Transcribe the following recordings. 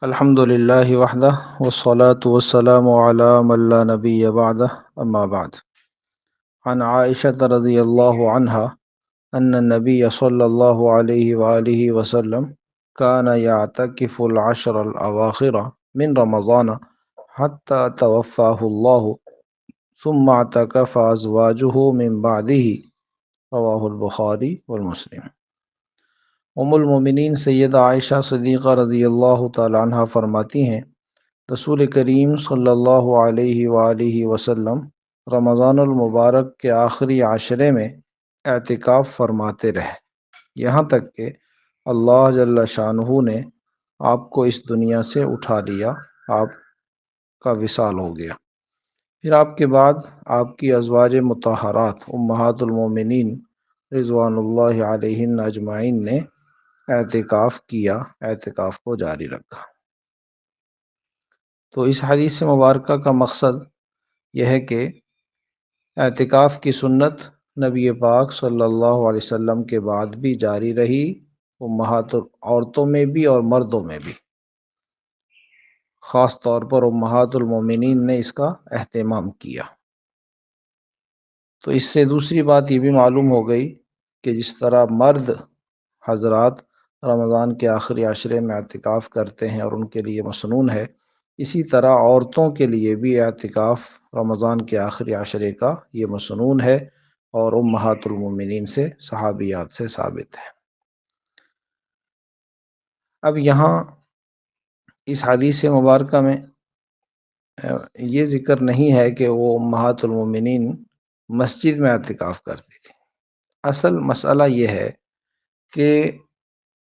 الحمد لله وحده والصلاة والسلام على من لا نبي بعده أما بعد. عن عائشة رضي الله عنها أن النبي صلى الله عليه وآله وسلم كان يعتكف العشر الأواخر من رمضان حتى توفاه الله ثم اعتكف أزواجه من بعده. رواه البخاری والمسلم۔ ام المومنین سیدہ عائشہ صدیقہ رضی اللہ تعالی عنہ فرماتی ہیں، رسول کریم صلی اللہ علیہ وآلہ وسلم رمضان المبارک کے آخری عشرے میں اعتکاف فرماتے رہے، یہاں تک کہ اللہ جل شانہ نے آپ کو اس دنیا سے اٹھا لیا، آپ کا وصال ہو گیا۔ پھر آپ کے بعد آپ کی ازواج مطہرات امہات المومنین رضوان اللہ علیہن اجمعین نے اعتکاف کیا، اعتکاف کو جاری رکھا۔ تو اس حدیث مبارکہ کا مقصد یہ ہے کہ اعتکاف کی سنت نبی پاک صلی اللہ علیہ وسلم کے بعد بھی جاری رہی، امہات عورتوں میں بھی اور مردوں میں بھی، خاص طور پر امہات المومنین نے اس کا اہتمام کیا۔ تو اس سے دوسری بات یہ بھی معلوم ہو گئی کہ جس طرح مرد حضرات رمضان کے آخری عشرے میں اعتکاف کرتے ہیں اور ان کے لیے مسنون ہے، اسی طرح عورتوں کے لیے بھی اعتکاف رمضان کے آخری عشرے کا یہ مسنون ہے اور امہات المومنین سے صحابیات سے ثابت ہے۔ اب یہاں اس حدیث مبارکہ میں یہ ذکر نہیں ہے کہ وہ امہات المومنین مسجد میں اعتکاف کرتی تھی۔ اصل مسئلہ یہ ہے کہ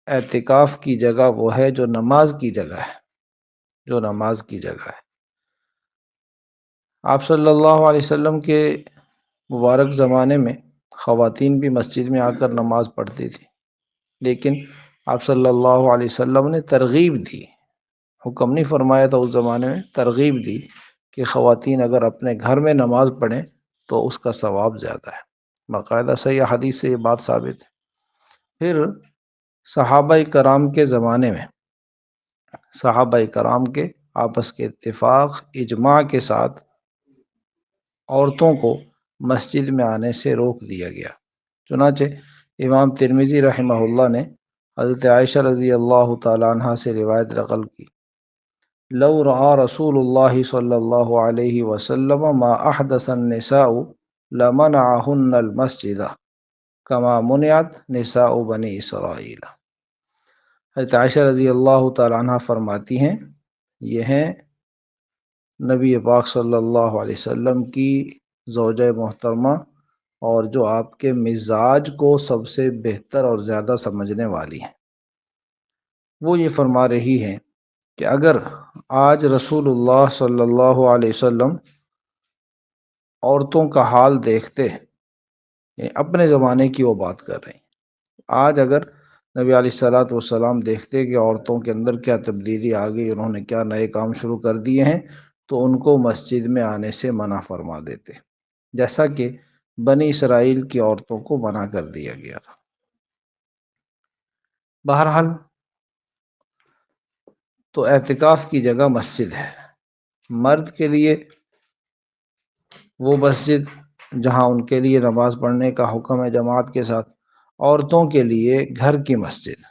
اعتکاف کی جگہ وہ ہے جو نماز کی جگہ ہے، جو نماز کی جگہ ہے۔ آپ صلی اللہ علیہ وسلم کے مبارک زمانے میں خواتین بھی مسجد میں آ کر نماز پڑھتی تھی، لیکن آپ صلی اللہ علیہ وسلم نے ترغیب دی، حکم نہیں فرمایا تھا، اس زمانے میں ترغیب دی کہ خواتین اگر اپنے گھر میں نماز پڑھیں تو اس کا ثواب زیادہ ہے، باقاعدہ صحیح حدیث سے یہ بات ثابت ہے۔ پھر صحابہ کرام کے زمانے میں صحابہ کرام کے آپس کے اتفاق اجماع کے ساتھ عورتوں کو مسجد میں آنے سے روک دیا گیا۔ چنانچہ امام ترمذی رحمہ اللہ نے حضرت عائشہ رضی اللہ تعالی عنہ سے روایت نقل کی، لو رأى رسول اللہ صلی اللہ علیہ وسلم ما احدث النساء لمنعهن المسجد كما منعت نساء بنی اسرائیل۔ حضرت عائشہ رضی اللہ تعالی عنہ فرماتی ہیں، یہ ہیں نبی پاک صلی اللہ علیہ وسلم کی زوجہ محترمہ اور جو آپ کے مزاج کو سب سے بہتر اور زیادہ سمجھنے والی ہیں۔ وہ یہ فرما رہی ہیں کہ اگر آج رسول اللہ صلی اللہ علیہ وسلم عورتوں کا حال دیکھتے، یعنی اپنے زمانے کی وہ بات کر رہی ہیں، آج اگر نبی علیہ الصلوۃ والسلام دیکھتے کہ عورتوں کے اندر کیا تبدیلی آ گئی، انہوں نے کیا نئے کام شروع کر دیے ہیں، تو ان کو مسجد میں آنے سے منع فرما دیتے، جیسا کہ بنی اسرائیل کی عورتوں کو منع کر دیا گیا تھا۔ بہرحال تو اعتکاف کی جگہ مسجد ہے۔ مرد کے لیے وہ مسجد جہاں ان کے لیے نماز پڑھنے کا حکم ہے جماعت کے ساتھ، عورتوں کے لیے گھر کی مسجد،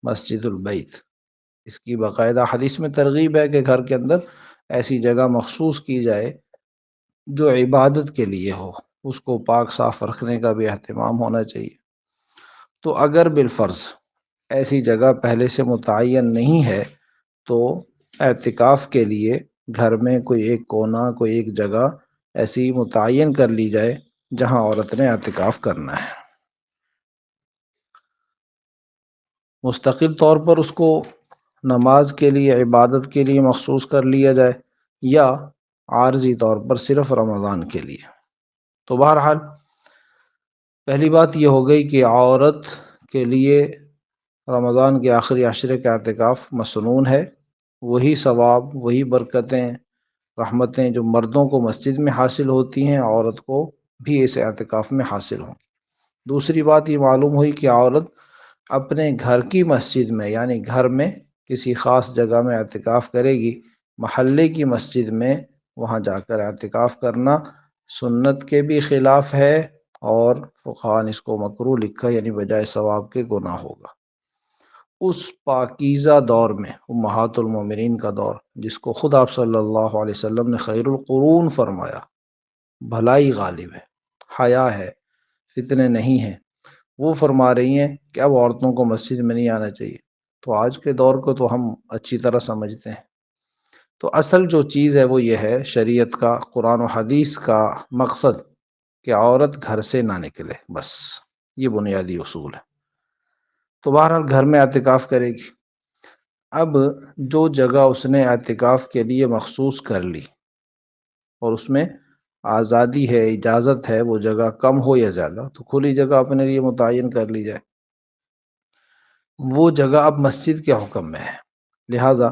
مسجد البیت، اس کی باقاعدہ حدیث میں ترغیب ہے کہ گھر کے اندر ایسی جگہ مخصوص کی جائے جو عبادت کے لیے ہو، اس کو پاک صاف رکھنے کا بھی اہتمام ہونا چاہیے۔ تو اگر بالفرض ایسی جگہ پہلے سے متعین نہیں ہے تو اعتکاف کے لیے گھر میں کوئی ایک کونا، کوئی ایک جگہ ایسی متعین کر لی جائے جہاں عورت نے اعتکاف کرنا ہے، مستقل طور پر اس کو نماز کے لیے، عبادت کے لیے مخصوص کر لیا جائے، یا عارضی طور پر صرف رمضان کے لیے۔ تو بہرحال پہلی بات یہ ہو گئی کہ عورت کے لیے رمضان کے آخری عشرے کا اعتکاف مسنون ہے، وہی ثواب، وہی برکتیں، رحمتیں جو مردوں کو مسجد میں حاصل ہوتی ہیں، عورت کو بھی اس اعتکاف میں حاصل ہوں۔ دوسری بات یہ معلوم ہوئی کہ عورت اپنے گھر کی مسجد میں، یعنی گھر میں کسی خاص جگہ میں اعتکاف کرے گی، محلے کی مسجد میں وہاں جا کر اعتکاف کرنا سنت کے بھی خلاف ہے، اور فقہاء نے اس کو مکروہ لکھا، یعنی بجائے ثواب کے گناہ ہوگا۔ اس پاکیزہ دور میں، امہات المومنین کا دور، جس کو خود آپ صلی اللہ علیہ وسلم نے خیر القرون فرمایا، بھلائی غالب ہے، حیا ہے، فتنے نہیں ہیں، وہ فرما رہی ہیں کہ اب عورتوں کو مسجد میں نہیں آنا چاہیے۔ تو آج کے دور کو تو ہم اچھی طرح سمجھتے ہیں۔ تو اصل جو چیز ہے وہ یہ ہے، شریعت کا، قرآن و حدیث کا مقصد کہ عورت گھر سے نہ نکلے، بس یہ بنیادی اصول ہے۔ تو بہرحال گھر میں اعتکاف کرے گی۔ اب جو جگہ اس نے اعتکاف کے لیے مخصوص کر لی اور اس میں آزادی ہے، اجازت ہے، وہ جگہ کم ہو یا زیادہ، تو کھلی جگہ اپنے لیے متعین کر لی جائے۔ وہ جگہ اب مسجد کے حکم میں ہے، لہٰذا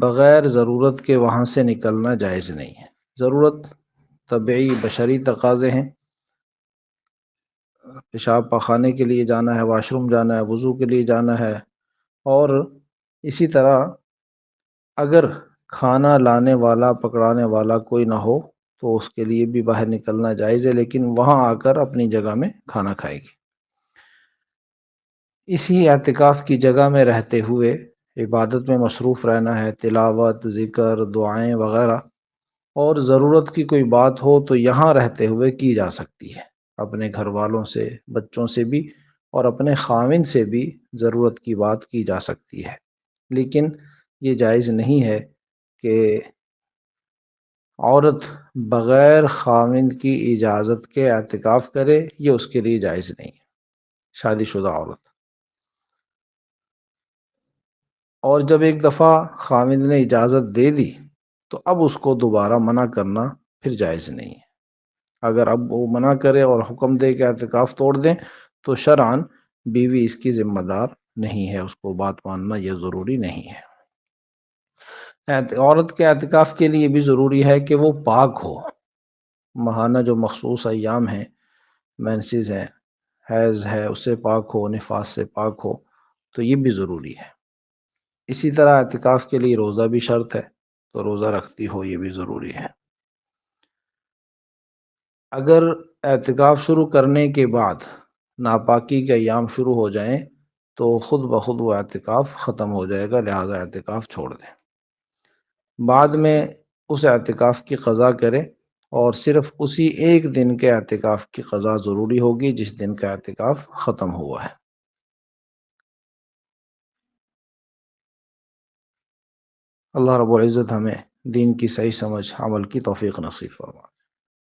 بغیر ضرورت کے وہاں سے نکلنا جائز نہیں ہے۔ ضرورت طبعی بشری تقاضے ہیں، پیشاب پخانے کے لیے جانا ہے، واش روم جانا ہے، وضو کے لیے جانا ہے، اور اسی طرح اگر کھانا لانے والا پکڑانے والا کوئی نہ ہو تو اس کے لیے بھی باہر نکلنا جائز ہے، لیکن وہاں آ کر اپنی جگہ میں کھانا کھائے گی۔ اسی اعتکاف کی جگہ میں رہتے ہوئے عبادت میں مصروف رہنا ہے، تلاوت، ذکر، دعائیں وغیرہ، اور ضرورت کی کوئی بات ہو تو یہاں رہتے ہوئے کی جا سکتی ہے، اپنے گھر والوں سے، بچوں سے بھی، اور اپنے خاوند سے بھی ضرورت کی بات کی جا سکتی ہے۔ لیکن یہ جائز نہیں ہے کہ عورت بغیر خاوند کی اجازت کے اعتکاف کرے، یہ اس کے لیے جائز نہیں ہے، شادی شدہ عورت۔ اور جب ایک دفعہ خاوند نے اجازت دے دی تو اب اس کو دوبارہ منع کرنا پھر جائز نہیں ہے۔ اگر اب وہ منع کرے اور حکم دے کہ اعتکاف توڑ دیں تو شرعاً بیوی اس کی ذمہ دار نہیں ہے، اس کو بات ماننا یہ ضروری نہیں ہے۔ عورت کے اعتکاف کے لیے بھی ضروری ہے کہ وہ پاک ہو، ماہانہ جو مخصوص ایام ہیں، مینسز ہیں، حیض ہے، اس سے پاک ہو، نفاس سے پاک ہو، تو یہ بھی ضروری ہے۔ اسی طرح اعتکاف کے لیے روزہ بھی شرط ہے، تو روزہ رکھتی ہو، یہ بھی ضروری ہے۔ اگر اعتکاف شروع کرنے کے بعد ناپاکی کے ایام شروع ہو جائیں تو خود بخود وہ اعتکاف ختم ہو جائے گا، لہذا اعتکاف چھوڑ دیں۔ بعد میں اس اعتکاف کی قضا کرے، اور صرف اسی ایک دن کے اعتکاف کی قضا ضروری ہوگی جس دن کا اعتکاف ختم ہوا ہے۔ اللہ رب العزت ہمیں دین کی صحیح سمجھ، عمل کی توفیق نصیب فرمائے۔